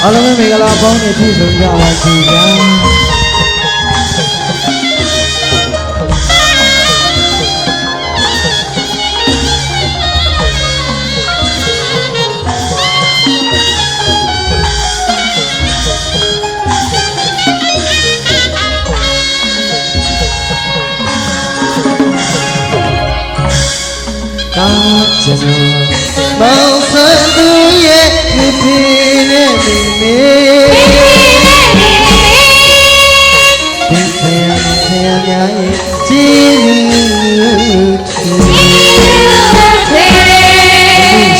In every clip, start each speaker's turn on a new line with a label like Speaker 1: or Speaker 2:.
Speaker 1: အားလုံးပဲမင်္ဂလာပေါင်းနဲ့ပြည့်စုံကြပါစေဗျာကျွန်တော်မောင်ဆန်းသူရဲ့ဖြစ်ဖြစ်နဲ့မိမေဒီဆရာများရဲ့ကြည်လူချီ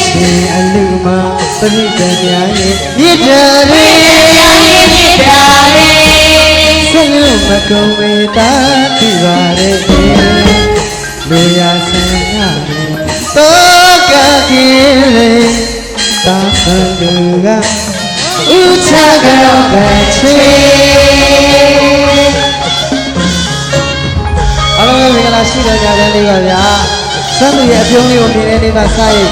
Speaker 1: ရှင်အလူမပရိသတ်များရဲ့မြစ်တာတွေဆက်လို့မကုန်ဝေးတာပြပါရဲ့လူရဆန်းရတယ်တော့ကပြေလေသာဖန်ကဥချကတော့ပဲချေအားလုံးပဲမင်္ဂလာရှိတဲ့ညချမ်းလေးပါဗျာစမ်းသူရဲ့အပြုံးလေးကိုမြင်တဲ့နေ့မှာစရည်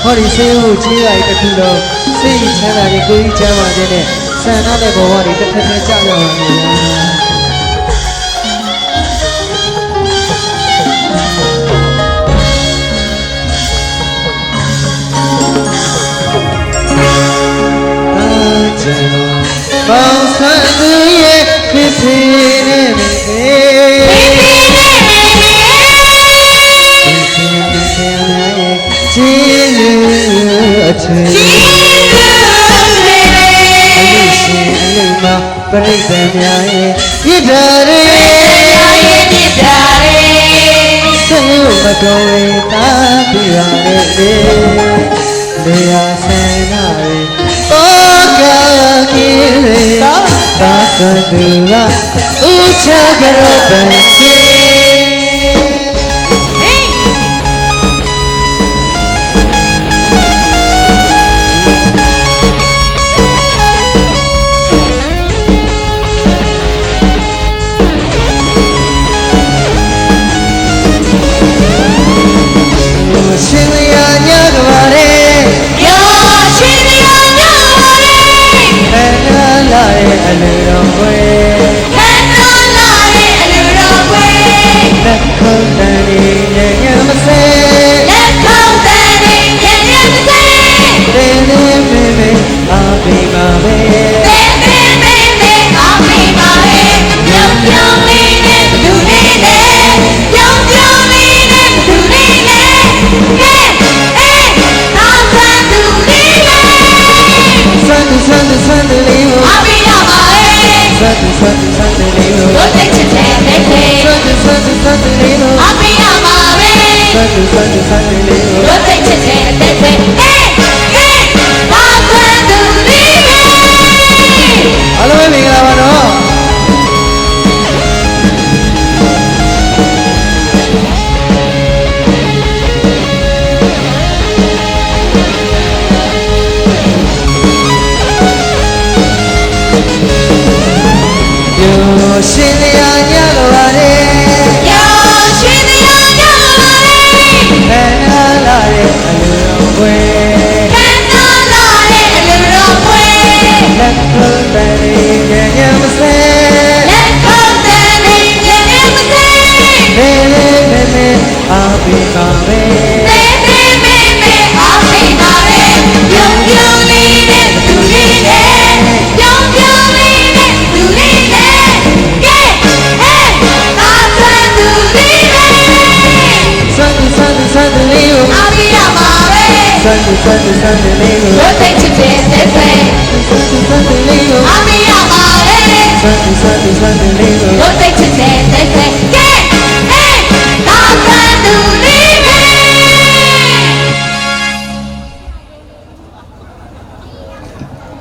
Speaker 1: ဟောဒီဆေးကိုချေးပါတစ်ခုလုံးစိတ်ချမ်းသာခြင်းကိုယ်ကြီးချမ်းသာခြင်းနဲ့ဆန္ဒနဲ့ဘဝတွေတစ်ထက်ထက်ကြောက်ရပါမယ်ဗျာပေါင်းဆန်းသူရဲ့ဖြစ်ဖြစ်နဲ့မိမေကြည်လူအထည်အလူရှင်အလူမပရိသတ်များရဲ့ပြစ်တာတွေဆက်လို့မတော်ဝေးတာပြရတဲ့လေယာဆန္ဒတွေတော့ကပြေလေသာသသူကဥချကတော့ပဲချေအလူတော်ဝေးခန္ဓာလာရဲ့အလူတော်ဝေးလက်ခုံးတန်နေညံမစဲလက်ခုံးတန်နေညံမစဲတင်းတင်းမေမေအားပေးပါပဲတင်းတင်းမေမေအားပေးပါပဲပြုံးပြုံးလေးနဲ့လူလေးနဲ့ပြုံးပြုံးလေးနဲ့လူလေးနဲ့ဟဲ့သာသသူလေးနဲ့ဆန်းသူလေးကိုအားပေးရပါဆတ်သူလေးကိုတို့တိတ်ချစ်တဲ့တဲ့ဆတ်သူလေးကိုအပိရပါပဲဆတ်သူလေးကိုတို့တိတ်ချစ်တဲ့တဲ့ဟေးဘာဆတ်သူလေးအားလုံးပဲမင်္ဂလာပါတော့ရှင်လျာညလိုပါလေယောရှင်လျာညလိုပါလေခန္ဓာလာတဲ့အလူတော်ဝေးခန္ဓာလာတဲ့အလူတော်ဝေးလက်ခုံးတန်နေညံမစဲလက်ခုံးတန်နေညံမစဲမေမေအားပေးပါပဲမေမေအားပေးပါပဲပြုံးပြုံးလေးနဲ့သူလေးနဲ့ပြုံးပြုံးလေးနဲ့သူလေးနဲ့ဆန်းသူလေးကိုအားပေးရပါပဲဆန်းသူလေးကိုတို့တိတ်ချစ်တဲ့တဲ့ဆန်းသူလေးကိုအားပေးရပါပဲဆန်းသူလေး